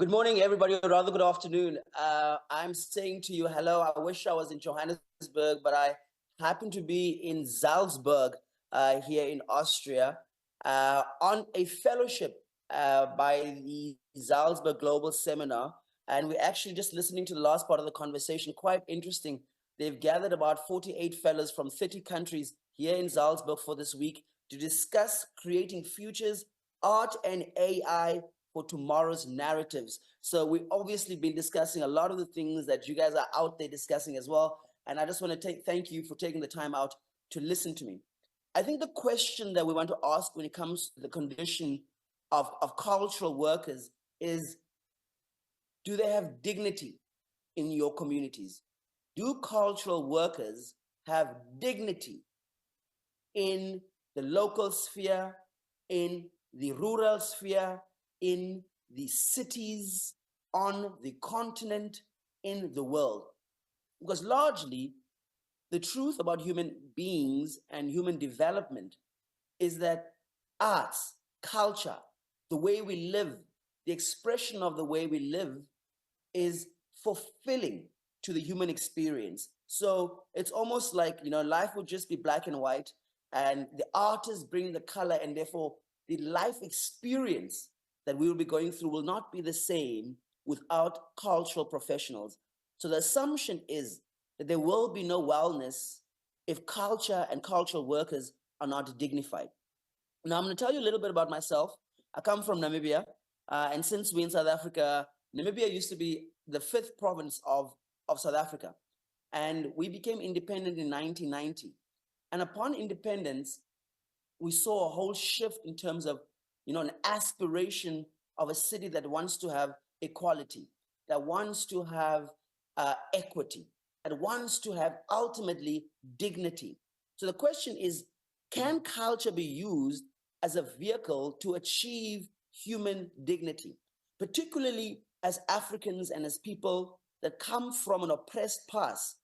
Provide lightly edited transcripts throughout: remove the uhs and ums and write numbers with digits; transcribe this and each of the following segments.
Good morning, everybody, or rather good afternoon. I'm saying to you hello. I wish I was in Johannesburg, but I happen to be in Salzburg here in Austria on a fellowship by the Salzburg Global Seminar. And we're actually just listening to the last part of the conversation. Quite interesting. They've gathered about 48 fellows from 30 countries here in Salzburg for this week to discuss creating futures, art, and AI for tomorrow's narratives. So we've obviously been discussing a lot of the things that you guys are out there discussing as well. And I just want to thank you for taking the time out to listen to me. I think the question that we want to ask when it comes to the condition of cultural workers is, do they have dignity in your communities? Do cultural workers have dignity in the local sphere, in the rural sphere, in the cities, on the continent, in the world? Because largely, the truth about human beings and human development is that arts, culture, the way we live, the expression of the way we live is fulfilling to the human experience. So it's almost like, life would just be black and white, and the artists bring the color, and therefore the life experience that we will be going through will not be the same without cultural professionals. So the assumption is that there will be no wellness if culture and cultural workers are not dignified. Now, I'm going to tell you a little bit about myself. I come from Namibia, and since we're in South Africa, Namibia used to be the fifth province of South Africa, and we became independent in 1990. And upon independence, we saw a whole shift in terms of, an aspiration of a city that wants to have equality, that wants to have equity, that wants to have ultimately dignity. So the question is, can culture be used as a vehicle to achieve human dignity, particularly as Africans and as people that come from an oppressed past?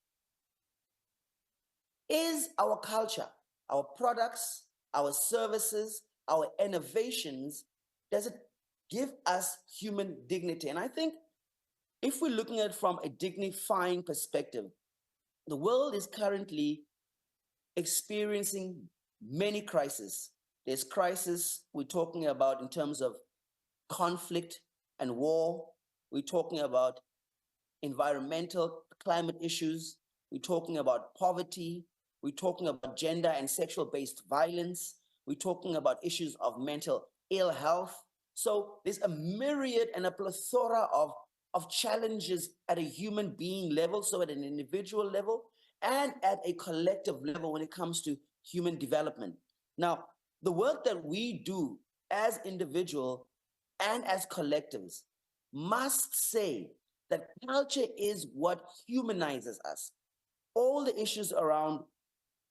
Is our culture, our products, our services, our innovations, does it give us human dignity? And I think if we're looking at it from a dignifying perspective, the world is currently experiencing many crises. There's crisis we're talking about in terms of conflict and war. We're talking about environmental climate issues. We're talking about poverty. We're talking about gender and sexual-based violence. We're talking about issues of mental ill health. So there's a myriad and a plethora of challenges at a human being level, so at an individual level, and at a collective level when it comes to human development. Now, the work that we do as individuals and as collectives must say that culture is what humanizes us. All the issues around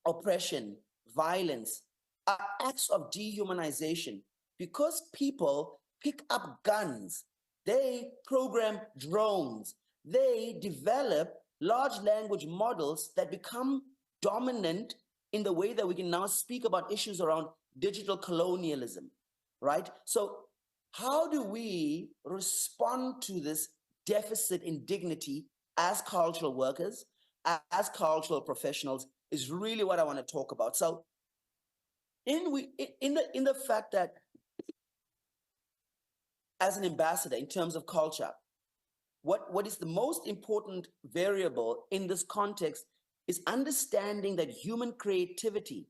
oppression, violence, are acts of dehumanization because people pick up guns, they program drones, they develop large language models that become dominant in the way that we can now speak about issues around digital colonialism, right? So how do we respond to this deficit in dignity as cultural workers, as cultural professionals, is really what I want to talk about. So in the fact that as an ambassador in terms of culture, what is the most important variable in this context is understanding that human creativity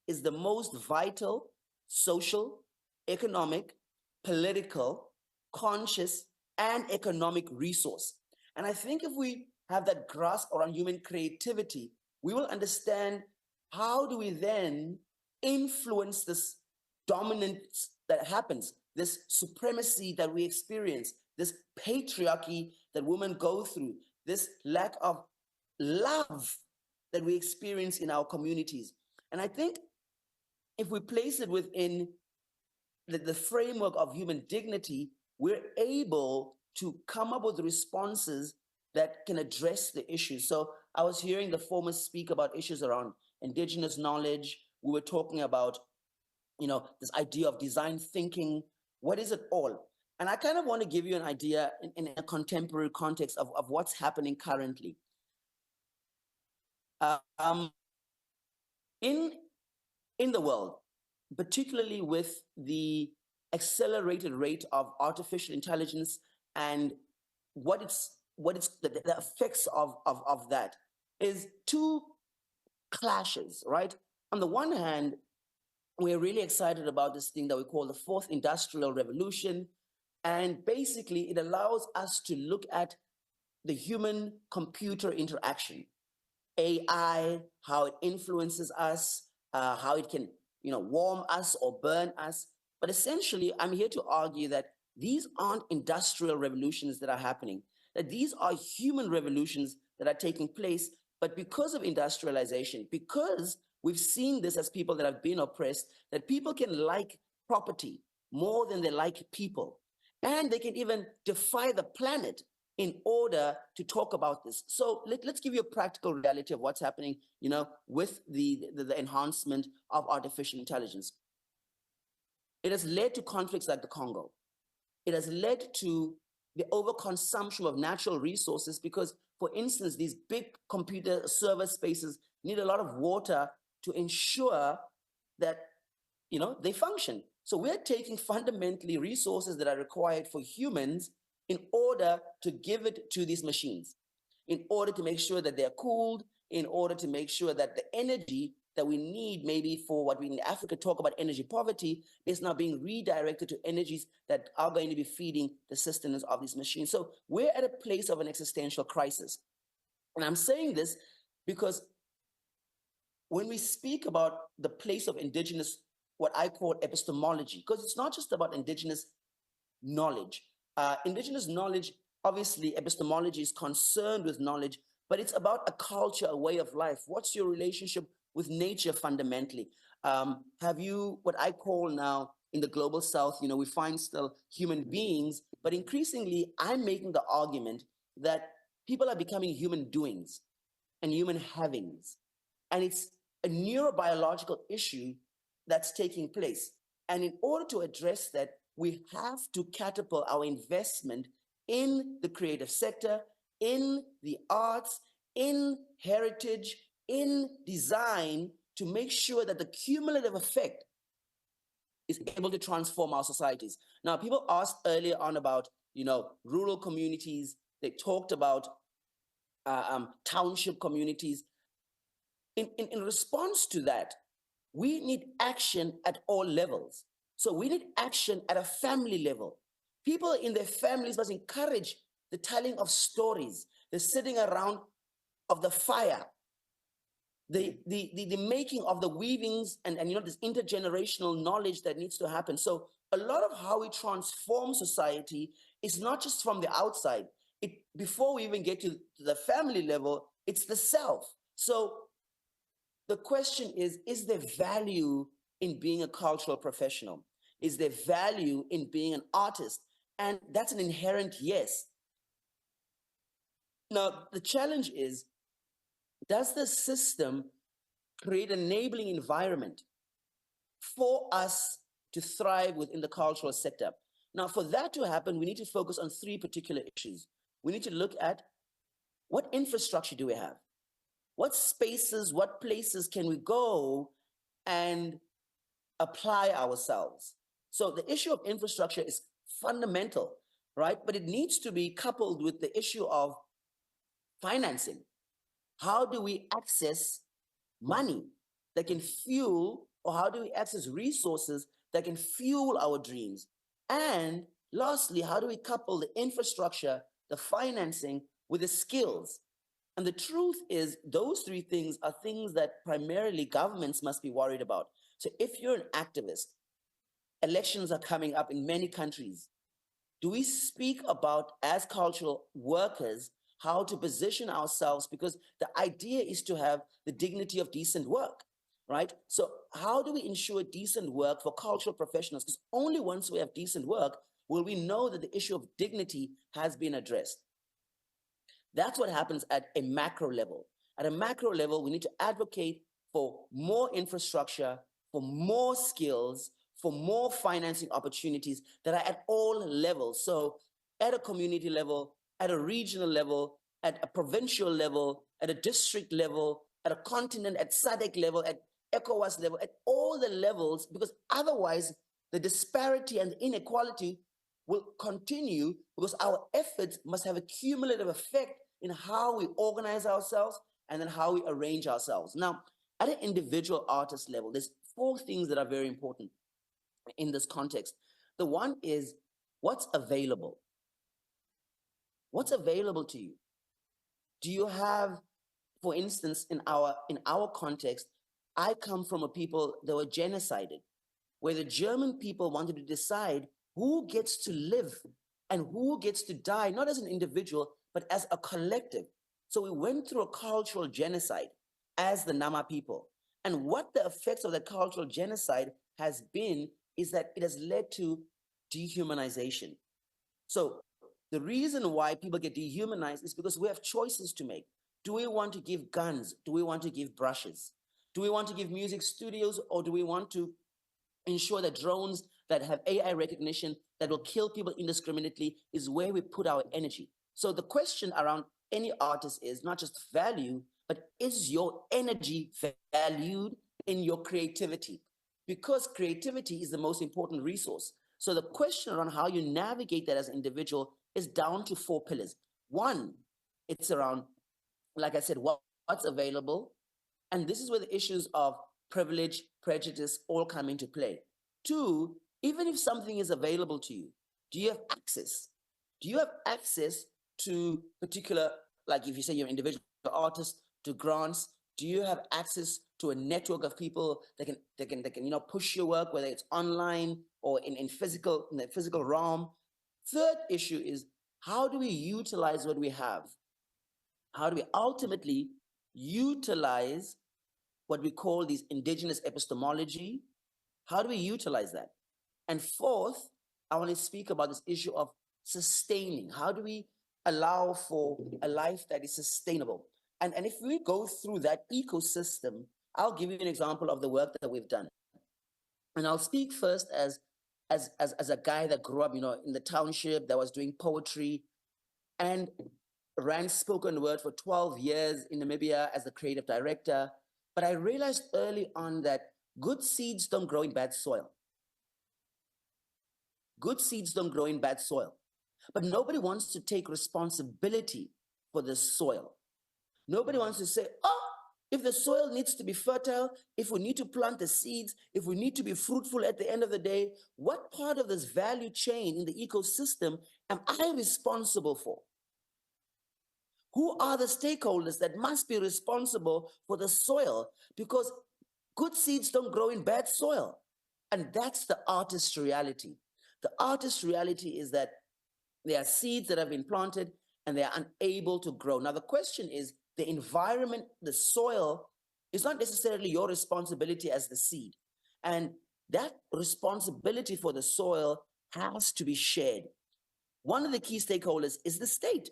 is the most vital social, economic, political, conscious, and economic resource. And I think if we have that grasp around human creativity, we will understand how do we then influence this dominance that happens, this supremacy that we experience, this patriarchy that women go through, this lack of love that we experience in our communities. And I think if we place it within the framework of human dignity, we're able to come up with responses that can address the issues. So I was hearing the former speak about issues around indigenous knowledge. We were talking about, this idea of design thinking. What is it all? And I kind of want to give you an idea in a contemporary context of what's happening currently. Um, in, in the world, particularly with the accelerated rate of artificial intelligence and what it's the effects of that is two clashes, right? On the one hand, we're really excited about this thing that we call the fourth industrial revolution. And basically, it allows us to look at the human computer interaction, AI, how it influences us, how it can, warm us or burn us. But essentially, I'm here to argue that these aren't industrial revolutions that are happening, that these are human revolutions that are taking place. But because of industrialization, because we've seen this as people that have been oppressed, that people can like property more than they like people. And they can even defy the planet in order to talk about this. So let's give you a practical reality of what's happening, with the enhancement of artificial intelligence. It has led to conflicts like the Congo. It has led to the overconsumption of natural resources because, for instance, these big computer server spaces need a lot of water to ensure that they function. So we're taking fundamentally resources that are required for humans in order to give it to these machines, in order to make sure that they're cooled, in order to make sure that the energy that we need maybe for what we in Africa talk about energy poverty is now being redirected to energies that are going to be feeding the systems of these machines. So we're at a place of an existential crisis. And I'm saying this because when we speak about the place of indigenous, what I call epistemology, because it's not just about indigenous knowledge. Indigenous knowledge, obviously, epistemology is concerned with knowledge, but it's about a culture, a way of life. What's your relationship with nature fundamentally? Have you, what I call now in the global south, we find still human beings, but increasingly I'm making the argument that people are becoming human doings and human havings. And it's a neurobiological issue that's taking place. And in order to address that, we have to catapult our investment in the creative sector, in the arts, in heritage, in design, to make sure that the cumulative effect is able to transform our societies. Now, people asked earlier on about, rural communities. They talked about township communities. In response to that, we need action at all levels. So we need action at a family level. People in their families must encourage the telling of stories, the sitting around of the fire, the making of the weavings and this intergenerational knowledge that needs to happen. So a lot of how we transform society is not just from the outside. Before we even get to the family level, it's the self. So the question is there value in being a cultural professional? Is there value in being an artist? And that's an inherent yes. Now, the challenge is, does the system create an enabling environment for us to thrive within the cultural sector? Now, for that to happen, we need to focus on three particular issues. We need to look at what infrastructure do we have? What spaces, what places can we go and apply ourselves? So the issue of infrastructure is fundamental, right? But it needs to be coupled with the issue of financing. How do we access money that can fuel, or how do we access resources that can fuel our dreams? And lastly, how do we couple the infrastructure, the financing with the skills? And the truth is, those three things are things that primarily governments must be worried about. So if you're an activist, elections are coming up in many countries. Do we speak about, as cultural workers, how to position ourselves? Because the idea is to have the dignity of decent work, right? So how do we ensure decent work for cultural professionals? Because only once we have decent work will we know that the issue of dignity has been addressed. That's what happens at a macro level. At a macro level, we need to advocate for more infrastructure, for more skills, for more financing opportunities that are at all levels. So at a community level, at a regional level, at a provincial level, at a district level, at a continent, at SADC level, at ECOWAS level, at all the levels, because otherwise the disparity and inequality will continue, because our efforts must have a cumulative effect in how we organize ourselves and then how we arrange ourselves. Now, at an individual artist level, there's 4 things that are very important in this context. The one is what's available. What's available to you? Do you have, for instance, in our context, I come from a people that were genocided, where the German people wanted to decide who gets to live and who gets to die, not as an individual, but as a collective. So we went through a cultural genocide as the Nama people. And what the effects of the cultural genocide has been is that it has led to dehumanization. So the reason why people get dehumanized is because we have choices to make. Do we want to give guns? Do we want to give brushes? Do we want to give music studios, or do we want to ensure that drones that have AI recognition that will kill people indiscriminately is where we put our energy? So the question around any artist is not just value, but is your energy valued in your creativity? Because creativity is the most important resource. So the question around how you navigate that as an individual is down to 4 pillars. One, it's around, like I said, what's available. And this is where the issues of privilege, prejudice all come into play. 2, even if something is available to you, do you have access? Do you have access to particular, like if you say you're an individual artist, to grants? Do you have access to a network of people that can push your work, whether it's online or in the physical realm? Third issue is, how do we utilize what we have? How do we ultimately utilize what we call these indigenous epistemology? How do we utilize that? And fourth, I want to speak about this issue of sustaining. How do we allow for a life that is sustainable? And if we go through that ecosystem, I'll give you an example of the work that we've done. And I'll speak first as a guy that grew up, in the township, that was doing poetry and ran spoken word for 12 years in Namibia as the creative director. But I realized early on that good seeds don't grow in bad soil. Good seeds don't grow in bad soil. But nobody wants to take responsibility for the soil. Nobody wants to say, if the soil needs to be fertile, if we need to plant the seeds, if we need to be fruitful at the end of the day, what part of this value chain in the ecosystem am I responsible for? Who are the stakeholders that must be responsible for the soil? Because good seeds don't grow in bad soil. And that's the artist's reality. The artist's reality is that there are seeds that have been planted and they are unable to grow. Now, the question is, the environment, the soil, is not necessarily your responsibility as the seed. And that responsibility for the soil has to be shared. One of the key stakeholders is the state.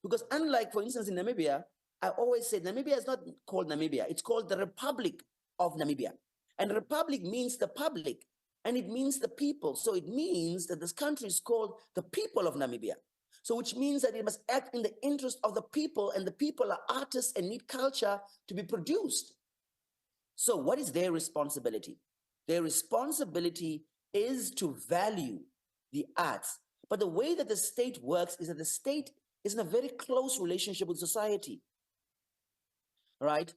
Because unlike, for instance, in Namibia, I always say Namibia is not called Namibia. It's called the Republic of Namibia. And the Republic means the public, and it means the people. So it means that this country is called the people of Namibia. So which means that it must act in the interest of the people, and the people are artists and need culture to be produced. So what is their responsibility? Their responsibility is to value the arts. But the way that the state works is that the state is in a very close relationship with society, right?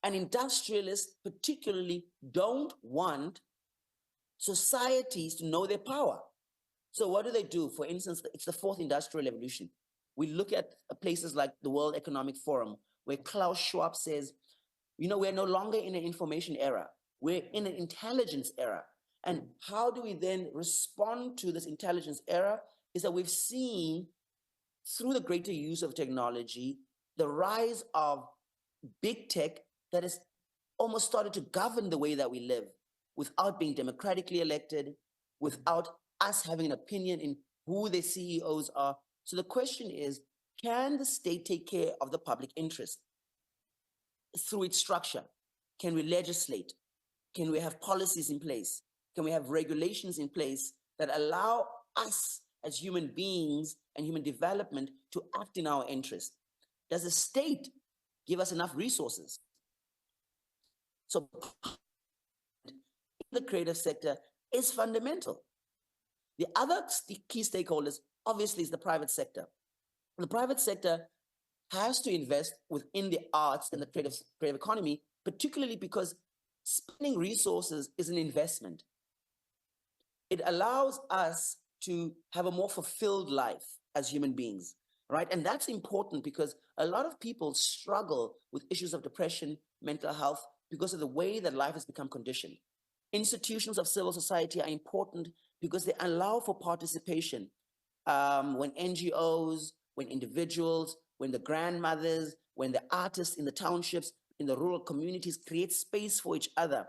And industrialists particularly don't want societies to know their power. So what do? For instance, it's the 4th industrial revolution. We look at places like the World Economic Forum, where Klaus Schwab says, we're no longer in an information era. We're in an intelligence era. And how do we then respond to this intelligence era? Is that we've seen, through the greater use of technology, the rise of big tech that has almost started to govern the way that we live without being democratically elected, without us having an opinion in who the CEOs are. So the question is, can the state take care of the public interest through its structure? Can we legislate? Can we have policies in place? Can we have regulations in place that allow us as human beings and human development to act in our interest? Does the state give us enough resources? So the creative sector is fundamental. The other key stakeholders, obviously, is the private sector. The private sector has to invest within the arts and the creative economy, particularly because spending resources is an investment. It allows us to have a more fulfilled life as human beings, right? And that's important because a lot of people struggle with issues of depression, mental health, because of the way that life has become conditioned. Institutions of civil society are important because they allow for participation. When NGOs, when individuals, when the grandmothers, when the artists in the townships, in the rural communities create space for each other,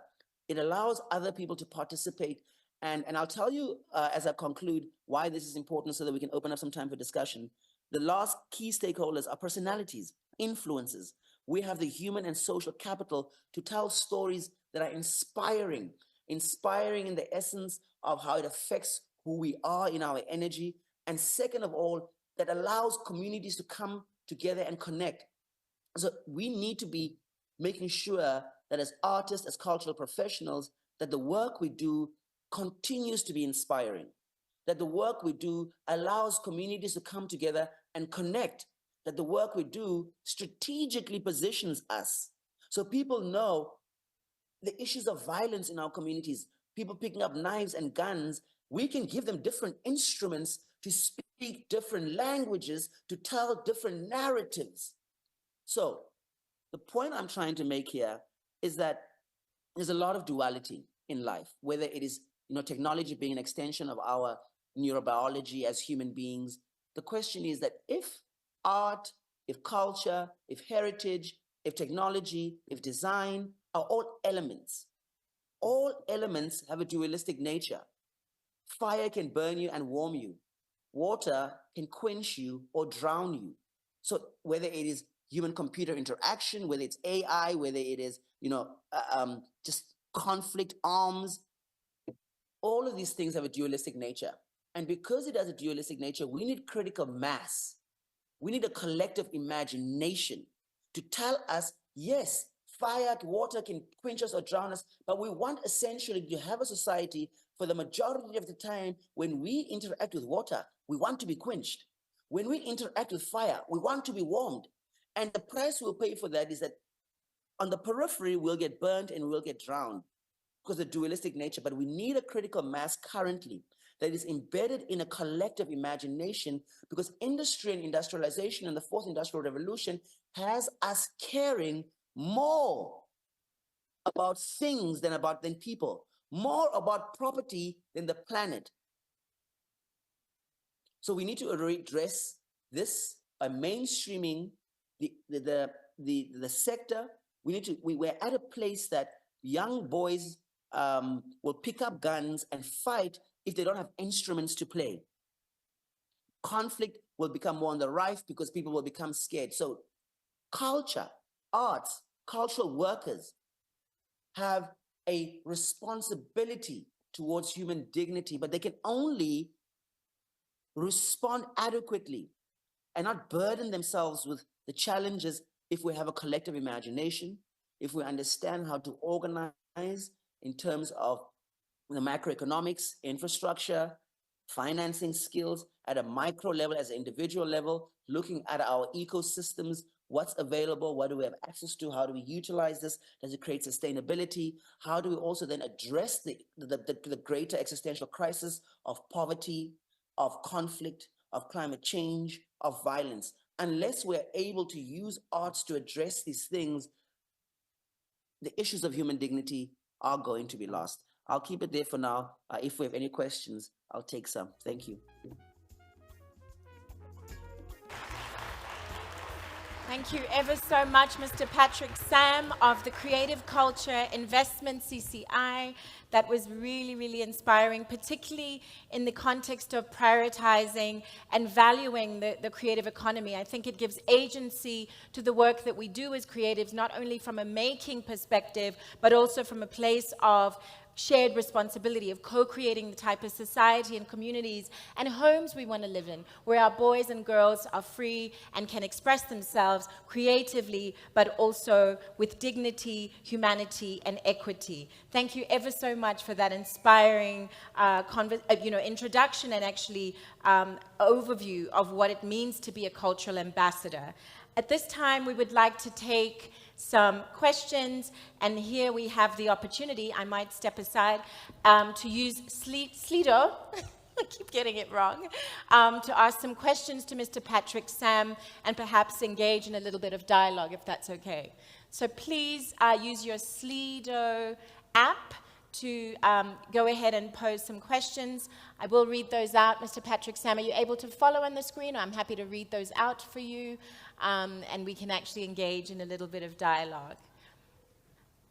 it allows other people to participate. And I'll tell you as I conclude why this is important so that we can open up some time for discussion. The last key stakeholders are personalities, influences. We have the human and social capital to tell stories that are inspiring in the essence of how it affects who we are in our energy. And second of all, that allows communities to come together and connect. So we need to be making sure that as artists, as cultural professionals, that the work we do continues to be inspiring, that the work we do allows communities to come together and connect, that the work we do strategically positions us. So people know the issues of violence in our communities, people picking up knives and guns, we can give them different instruments to speak different languages, to tell different narratives. So the point I'm trying to make here is that there's a lot of duality in life, whether it is technology being an extension of our neurobiology as human beings. The question is that if art, if culture, if heritage, if technology, if design are all elements have a dualistic nature. Fire can burn you and warm you. Water can quench you or drown you. So whether it is human-computer interaction, whether it's AI, whether it is just conflict arms, all of these things have a dualistic nature. And because it has a dualistic nature, we need critical mass. We need a collective imagination to tell us, yes, fire, water can quench us or drown us, but we want essentially to have a society for the majority of the time when we interact with water, we want to be quenched. When we interact with fire, we want to be warmed. And the price we'll pay for that is that on the periphery, we'll get burnt and we'll get drowned because of the dualistic nature. But we need a critical mass currently that is embedded in a collective imagination, because industry and industrialization and the fourth industrial revolution has us caring more about things than people, more about property than the planet. So we need to address this by mainstreaming the sector. We're at a place that young boys will pick up guns and fight if they don't have instruments to play. Conflict will become more on the rise because people will become scared. So culture, arts, cultural workers have a responsibility towards human dignity, but they can only respond adequately and not burden themselves with the challenges if we have a collective imagination, if we understand how to organize in terms of the macroeconomics, infrastructure, financing skills at a micro level, as an individual level, looking at our ecosystems, what's available, what do we have access to, how do we utilize this, does it create sustainability, how do we also then address the greater existential crisis of poverty, of conflict, of climate change, of violence. Unless we're able to use arts to address these things, the issues of human dignity are going to be lost. I'll keep it there for now. If we have any questions, I'll take some. Thank you. Thank you ever so much, Mr. Patrick Sam of the Creative Culture Investment CCI. That was really, really inspiring, particularly in the context of prioritizing and valuing the creative economy. I think it gives agency to the work that we do as creatives, not only from a making perspective, but also from a place of shared responsibility of co-creating the type of society and communities and homes we want to live in, where our boys and girls are free and can express themselves creatively, but also with dignity, humanity, and equity. Thank you ever so much for that inspiring introduction and actually overview of what it means to be a cultural ambassador. At this time, we would like to take some questions, and here we have the opportunity, I might step aside, to use Slido, I keep getting it wrong, to ask some questions to Mr. Patrick Sam and perhaps engage in a little bit of dialogue, if that's okay. So please use your Slido app to go ahead and pose some questions. I will read those out. Mr. Patrick Sam, are you able to follow on the screen? I'm happy to read those out for you, and we can actually engage in a little bit of dialogue.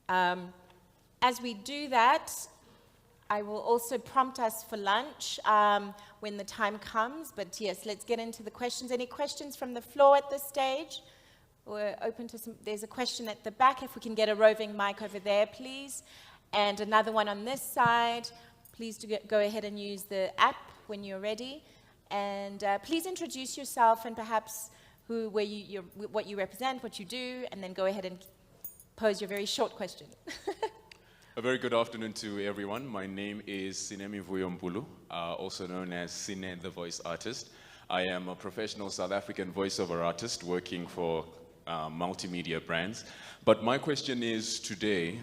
As we do that, I will also prompt us for lunch when the time comes, but yes, let's get into the questions. Any questions from the floor at this stage? We're open to some. There's a question at the back, if we can get a roving mic over there, please. And another one on this side. Please do go ahead and use the app when you're ready. And please introduce yourself and perhaps what you represent, what you do, and then go ahead and pose your very short question. A very good afternoon to everyone. My name is Sinemi Vuyompulu, also known as Sine, the voice artist. I am a professional South African voiceover artist working for multimedia brands. But my question is today,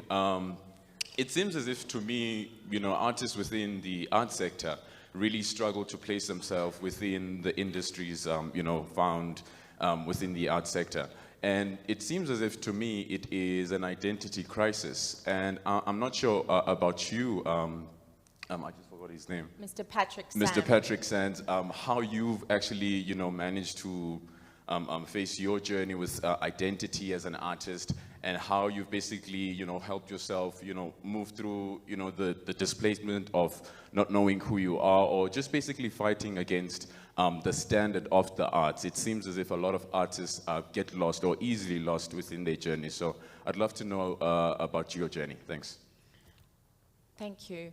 it seems as if, to me, artists within the art sector really struggle to place themselves within the industries, found within the art sector. And it seems as if, to me, it is an identity crisis. And I'm not sure about you, I just forgot his name. Mr. Patrick Sands. Mr. Patrick Sands, how you've actually, managed to face your journey with identity as an artist, and how you've basically, helped yourself, move through, the displacement of not knowing who you are, or just basically fighting against the standard of the arts. It seems as if a lot of artists get lost or easily lost within their journey. So I'd love to know about your journey. Thanks. Thank you.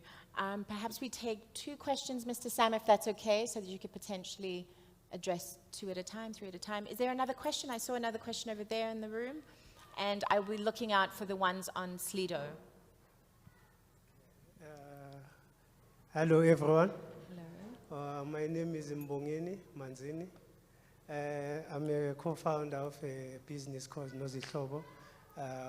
Perhaps we take two questions, Mr. Sam, if that's okay, so that you could potentially address 2 at a time, 3 at a time. Is there another question? I saw another question over there in the room, and I will be looking out for the ones on Slido. Hello, everyone. Hello. My name is Mbongeni Manzini. I'm a co-founder of a business called Nozihlobo.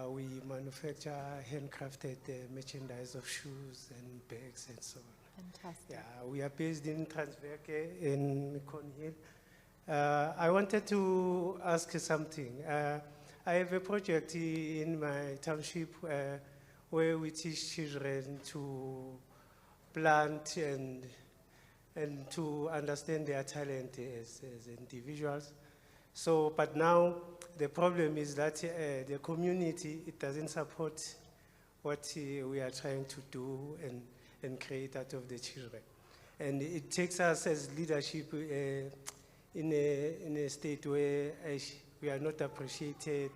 We manufacture handcrafted merchandise of shoes and bags and so on. Fantastic. Yeah, we are based in Transvaal in Cornhill. I wanted to ask you something. I have a project in my township where we teach children to plant and to understand their talent as individuals. So, but now the problem is that the community, it doesn't support what we are trying to do and create out of the children. And it takes us as leadership in a state where we are not appreciated.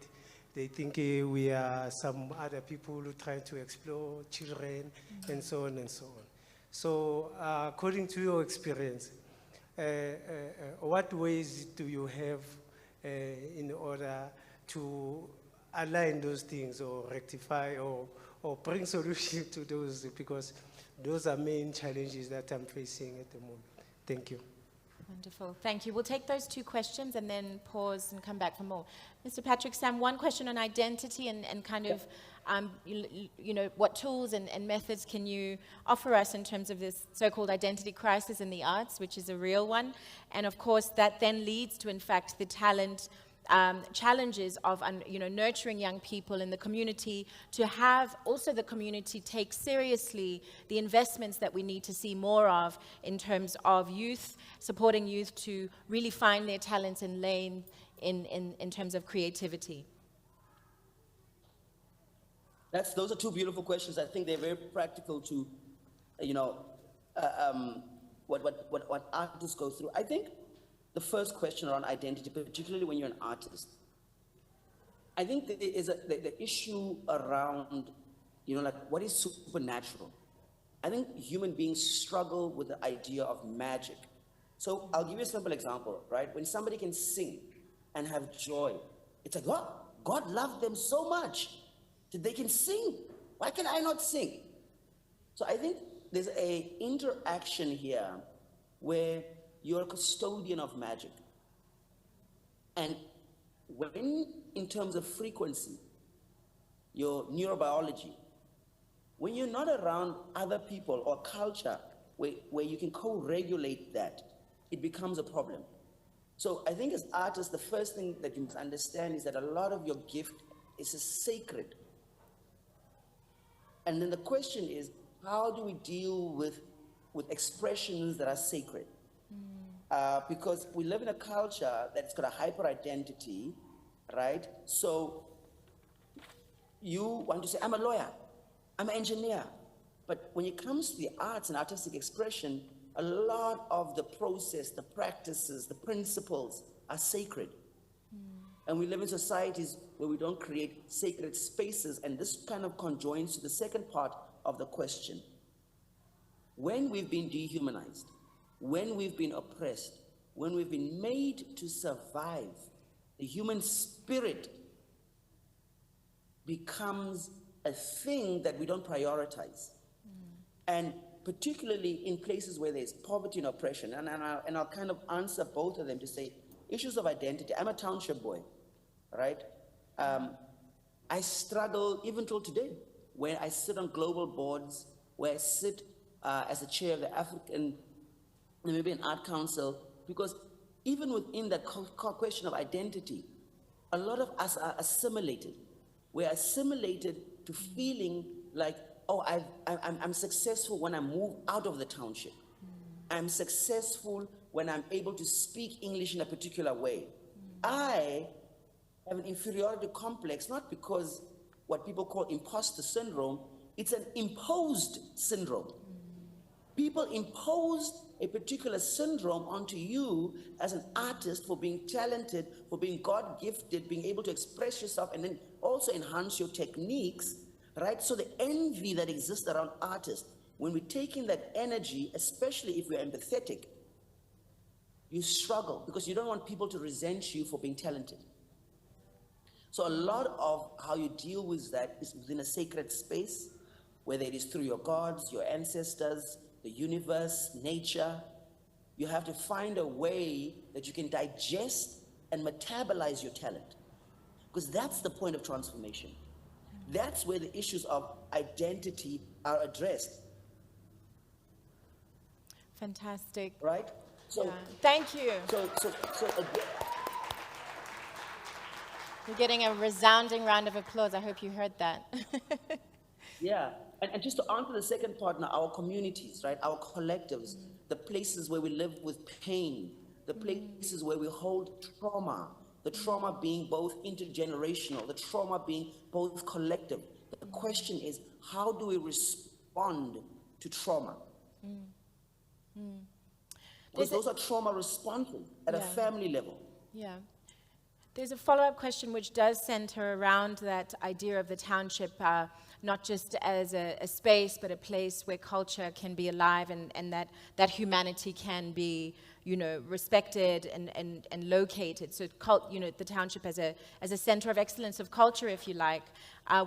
They think we are some other people who try to explore children, and so on and so on. So according to your experience, what ways do you have in order to align those things or rectify or bring solution to those, because those are main challenges that I'm facing at the moment. Thank you. Wonderful. Thank you. We'll take those 2 questions and then pause and come back for more. Mr. Patrick Sam, one question on identity and kind of, what tools and methods can you offer us in terms of this so-called identity crisis in the arts, which is a real one. And of course, that then leads to, in fact, the talent challenges of nurturing young people in the community, to have also the community take seriously the investments that we need to see more of in terms of youth, supporting youth to really find their talents and lane in terms of creativity. Those are 2 beautiful questions. I think they're very practical to, what artists go through. I think the first question around identity, particularly when you're an artist, I think there is the issue around, what is supernatural? I think human beings struggle with the idea of magic. So I'll give you a simple example, right? When somebody can sing and have joy, it's like, wow, God loved them so much that they can sing. Why can I not sing? So I think there's an interaction here where you're a custodian of magic. And when, in terms of frequency, your neurobiology, when you're not around other people or culture where you can co-regulate that, it becomes a problem. So I think as artists, the first thing that you must understand is that a lot of your gift is sacred. And then the question is, how do we deal with expressions that are sacred? Because we live in a culture that's got a hyper identity, right? So you want to say, I'm a lawyer, I'm an engineer. But when it comes to the arts and artistic expression, a lot of the process, the practices, the principles are sacred. And we live in societies where we don't create sacred spaces, and this kind of conjoins to the second part of the question. When we've been dehumanized, when we've been oppressed, when we've been made to survive, the human spirit becomes a thing that we don't prioritize. And particularly in places where there's poverty and oppression, and I'll kind of answer both of them to say, issues of identity. I'm a township boy, right? I struggle even till today, where I sit on global boards, where I sit as the chair of the African Namibian Art Council, because even within that question of identity, a lot of us are assimilated. We're assimilated to feeling like, oh, I'm successful when I move out of the township. I'm successful when I'm able to speak English in a particular way. I have an inferiority complex, not because what people call imposter syndrome, it's an imposed syndrome. People impose a particular syndrome onto you as an artist for being talented, for being God-gifted, being able to express yourself and then also enhance your techniques, right? So the envy that exists around artists, when we take in that energy, especially if you're empathetic, you struggle because you don't want people to resent you for being talented. So a lot of how you deal with that is within a sacred space, whether it is through your gods, your ancestors, the universe, nature. You have to find a way that you can digest and metabolize your talent, because that's the point of transformation. That's where the issues of identity are addressed. Fantastic. Right? So, yeah. Thank you. So again, We're getting a resounding round of applause. I hope you heard that. yeah. And just to answer the second part now, our communities, right? Our collectives, the places where we live with pain, the places where we hold trauma, the trauma being both intergenerational, the trauma being both collective. The question is, how do we respond to trauma? Because those are trauma responses at a family level. Yeah. There's a follow-up question which does center around that idea of the township, not just as a space, but a place where culture can be alive and that humanity can be, respected and located. So, the township as a center of excellence of culture, if you like,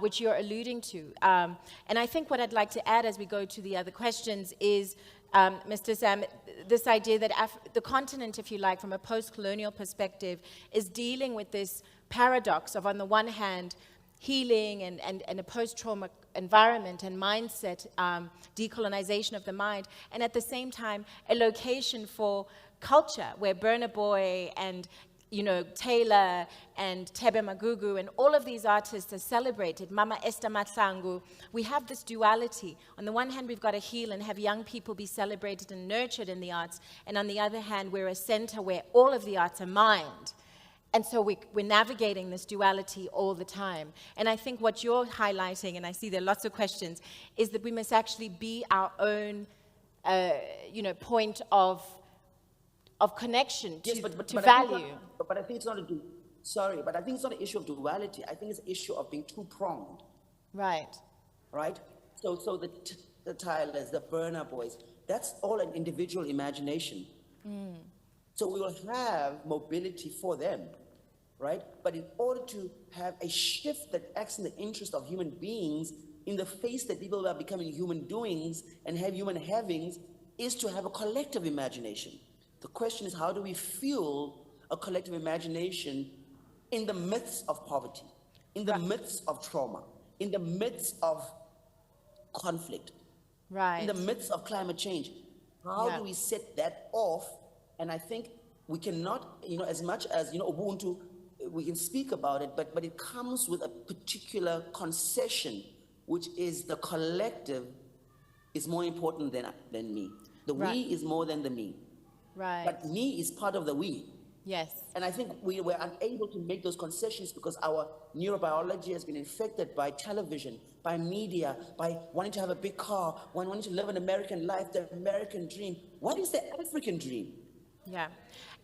which you're alluding to. And I think what I'd like to add as we go to the other questions is, Mr. Sam, this idea that the continent, if you like, from a post-colonial perspective, is dealing with this paradox of, on the one hand, healing and a post-trauma environment and mindset, decolonization of the mind, and at the same time, a location for culture where Burna Boy and Taylor and Tebe Magugu and all of these artists are celebrated, Mama Esther Matlangu. We have this duality. On the one hand, we've got to heal and have young people be celebrated and nurtured in the arts, and on the other hand, we're a center where all of the arts are mined. And so we're navigating this duality all the time. And I think what you're highlighting, and I see there are lots of questions, is that we must actually be our own, point of connection to value. But I think it's not but I think it's not an issue of duality. I think it's an issue of being two-pronged. Right. Right? So the Tylers, the Burna Boys, that's all an individual imagination. So we will have mobility for them, right? But in order to have a shift that acts in the interest of human beings, in the face that people are becoming human doings and have human havings, is to have a collective imagination. The question is, how do we fuel a collective imagination in the midst of poverty, in the midst of trauma, in the midst of conflict, in the midst of climate change? How do we set that off? And I think we cannot, as much as, Ubuntu, we can speak about it, but it comes with a particular concession, which is the collective is more important than me. The we is more than the me. Right. But me is part of the we. Yes. And I think we were unable to make those concessions because our neurobiology has been infected by television, by media, by wanting to have a big car, wanting to live an American life, the American dream. What is the African dream? Yeah.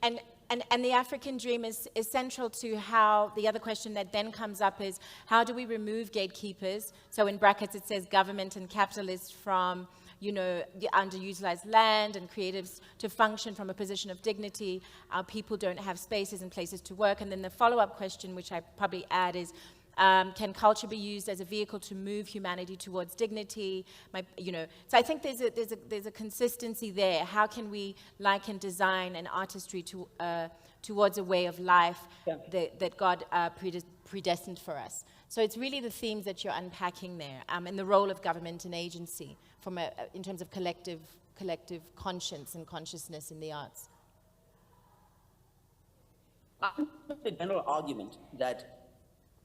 And the African dream is central to how the other question that then comes up is, how do we remove gatekeepers? So in brackets it says government and capitalists from, the underutilized land, and creatives to function from a position of dignity. Our people don't have spaces and places to work. And then the follow-up question, which I probably add, is, can culture be used as a vehicle to move humanity towards dignity? So I think there's a consistency there. How can we liken design and artistry towards a way of life that God predestined for us? So it's really the themes that you're unpacking there, and the role of government and agency in terms of collective conscience and consciousness in the arts. I think the general argument that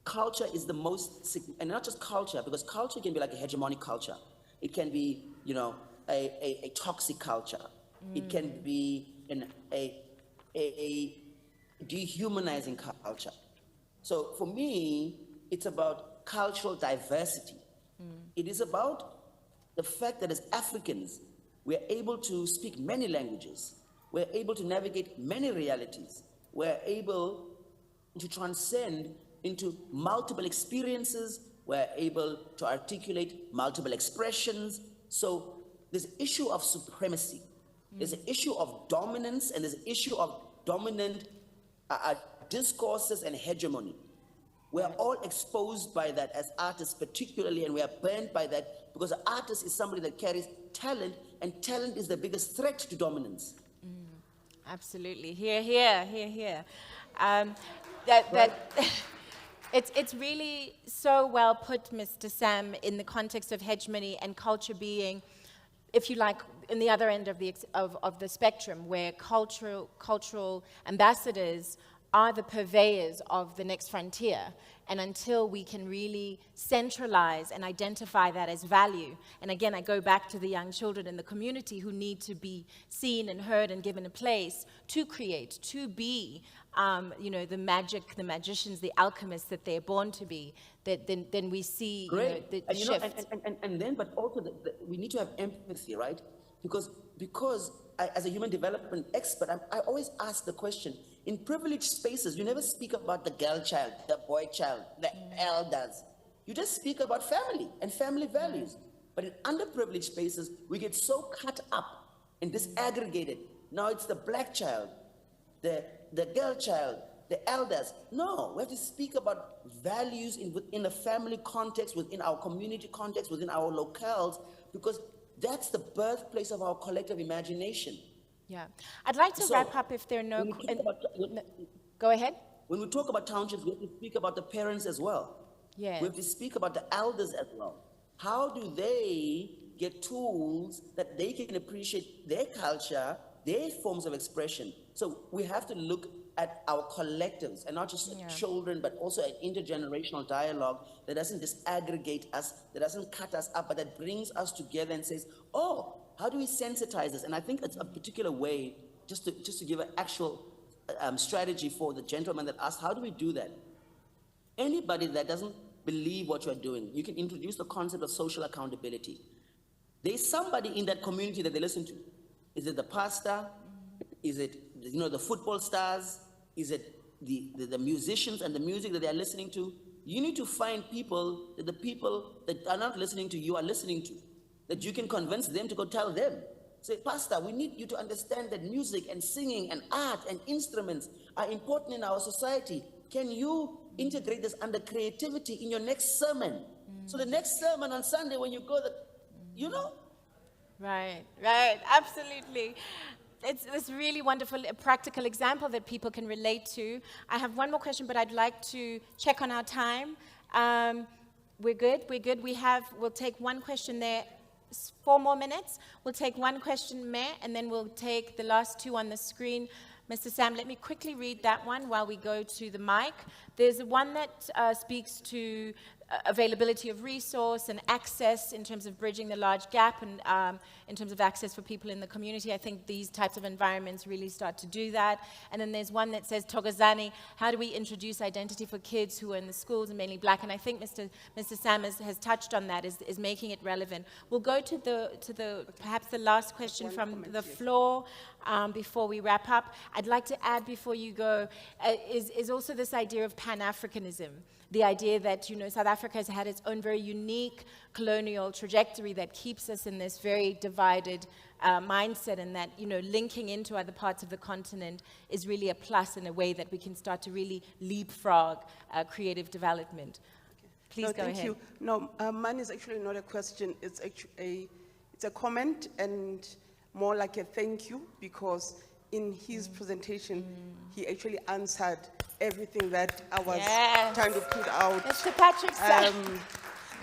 culture is the most, and not just culture, because culture can be like a hegemonic culture. It can be, a toxic culture. It can be a dehumanizing culture. So for me, it's about cultural diversity. It is about the fact that as Africans, we're able to speak many languages. We're able to navigate many realities. We're able to transcend into multiple experiences. We're able to articulate multiple expressions. So there's an issue of supremacy. There's an issue of dominance, and there's an issue of dominant discourses and hegemony. We're all exposed by that as artists particularly, and we are burnt by that because an artist is somebody that carries talent, and talent is the biggest threat to dominance. Absolutely. Here. It's really so well put, Mr. Sam, in the context of hegemony and culture being, if you like, in the other end of the spectrum, where cultural ambassadors are the purveyors of the next frontier. And until we can really centralize and identify that as value, and again, I go back to the young children in the community who need to be seen and heard and given a place to create, to be, the magicians, the alchemists that they're born to be, then we see the shift. But also we need to have empathy, right? Because I, as a human development expert, I always ask the question, in privileged spaces, you never speak about the girl child, the boy child, the elders. You just speak about family and family values. But in underprivileged spaces, we get so cut up and disaggregated. Now it's the black child, the girl child, the elders. No, we have to speak about values within the family context, within our community context, within our locales, because that's the birthplace of our collective imagination. Yeah. I'd like to wrap up if there are no... Go ahead. When we talk about townships, we have to speak about the parents as well. Yes. We have to speak about the elders as well. How do they get tools that they can appreciate their culture, their forms of expression? So we have to look at our collectives, and not just children, but also an intergenerational dialogue that doesn't disaggregate us, that doesn't cut us up, but that brings us together and says, oh, how do we sensitize this? And I think it's a particular way, just to give an actual strategy for the gentleman that asked, how do we do that? Anybody that doesn't believe what you're doing, you can introduce the concept of social accountability. There's somebody in that community that they listen to. Is it the pastor? Is it the football stars? Is it the musicians and the music that they are listening to? You need to find people that the people that are not listening to you are listening to. that you can convince them to go tell them. Say, Pastor, we need you to understand that music and singing and art and instruments are important in our society. Can you integrate this under creativity in your next sermon? So the next sermon on Sunday when you go, you know? Right, absolutely. It's really wonderful, a practical example that people can relate to. I have one more question, but I'd like to check on our time. We're good. We'll take one question there. 4 more minutes. We'll take one question, Mayor, and then we'll take the last 2 on the screen. Mr. Sam, let me quickly read that one while we go to the mic. There's one that speaks to availability of resource and access in terms of bridging the large gap and in terms of access for people in the community. I think these types of environments really start to do that. And then there's one that says, Togozani, how do we introduce identity for kids who are in the schools and mainly black? And I think Mr. Sam has touched on that, is making it relevant. We'll go to the perhaps the last question from the floor before we wrap up. I'd like to add before you go, is also this idea of Pan-Africanism. The idea that, South Africa has had its own very unique colonial trajectory that keeps us in this very divided mindset, and that, linking into other parts of the continent is really a plus in a way that we can start to really leapfrog creative development. Please go ahead. Thank you. No, mine is actually not a question. It's actually it's a comment and more like a thank you, because in his presentation, he actually answered everything that I was trying to put out. Mr. Patrick Sam.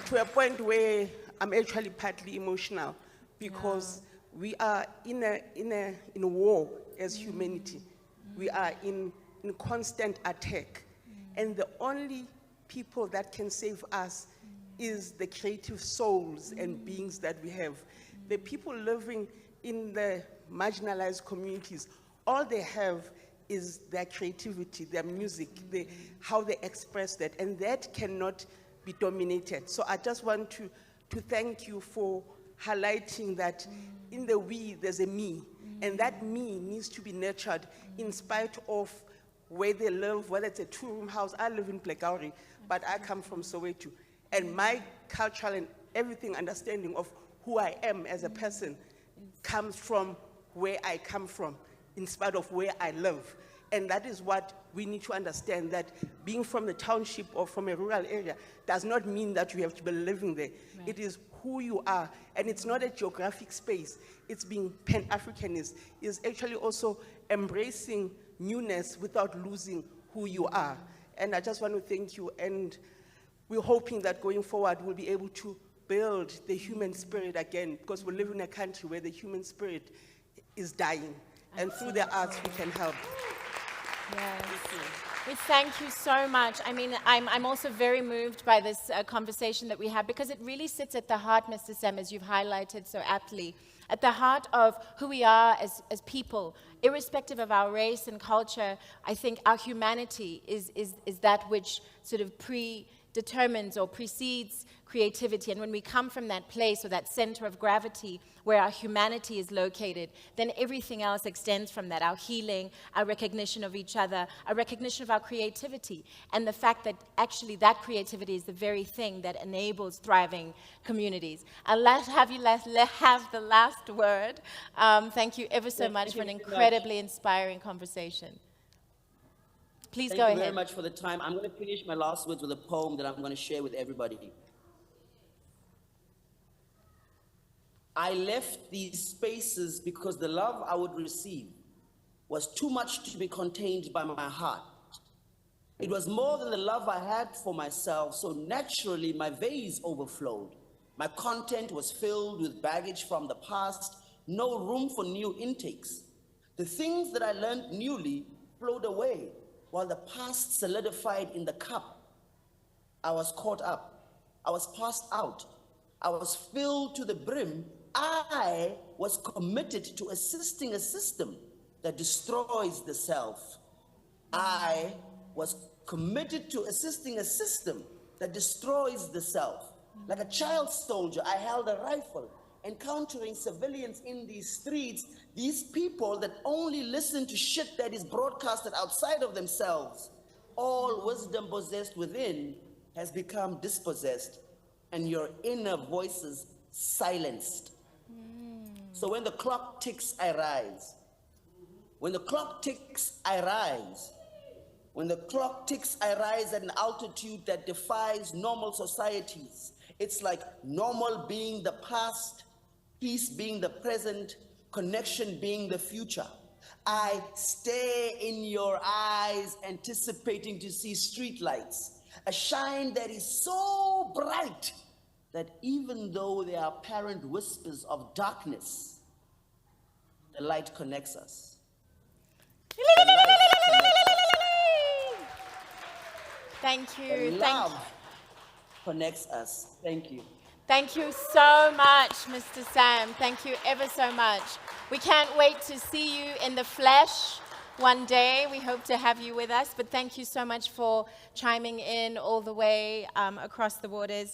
To a point where I'm actually partly emotional, because we are in a war as humanity. We are in constant attack. And the only people that can save us is the creative souls and beings that we have. The people living in the marginalized communities, all they have is their creativity, their music, how they express that, and that cannot be dominated. So I just want to thank you for highlighting that in the we, there's a me, and that me needs to be nurtured in spite of where they live, whether it's a 2-room house. I live in Plekauri, but I come from Soweto, and my cultural and everything understanding of who I am as a person comes from where I come from, in spite of where I live. And that is what we need to understand, that being from the township or from a rural area does not mean that you have to be living there. Right. It is who you are, and it's not a geographic space. It's being Pan-Africanist, is actually also embracing newness without losing who you are. And I just want to thank you, and we're hoping that going forward we'll be able to build the human spirit again, because we live in a country where the human spirit is dying. And through the arts, we can help. Yes. We thank you so much. I mean, I'm also very moved by this conversation that we have, because it really sits at the heart, Mr. Sam, as you've highlighted so aptly, at the heart of who we are as people. Irrespective of our race and culture, I think our humanity is that which sort of predetermines or precedes creativity. And when we come from that place or that center of gravity where our humanity is located, then everything else extends from that. Our healing, our recognition of each other, our recognition of our creativity, and the fact that actually that creativity is the very thing that enables thriving communities. I'll have the last word. Thank you ever so much for an incredibly inspiring conversation. Please go ahead. Thank you very much for the time. I'm going to finish my last words with a poem that I'm going to share with everybody. I left these spaces because the love I would receive was too much to be contained by my heart. It was more than the love I had for myself, so naturally my vase overflowed. My content was filled with baggage from the past, no room for new intakes. The things that I learned newly flowed away, while the past solidified in the cup. I was caught up. I was passed out. I was filled to the brim. I was committed to assisting a system that destroys the self. I was committed to assisting a system that destroys the self. Like a child soldier, I held a rifle, encountering civilians in these streets, these people that only listen to shit that is broadcasted outside of themselves. All wisdom possessed within has become dispossessed, and your inner voices silenced. So when the clock ticks, I rise. When the clock ticks, I rise. When the clock ticks, I rise at an altitude that defies normal societies. It's like normal being the past, peace being the present, connection being the future. I stare in your eyes, anticipating to see streetlights, a shine that is so bright that even though there are apparent whispers of darkness, the light connects us. The light connects us. Thank you. The love connects us. Thank you. Thank you so much, Mr. Sam. Thank you ever so much. We can't wait to see you in the flesh one day. We hope to have you with us. But thank you so much for chiming in all the way across the borders.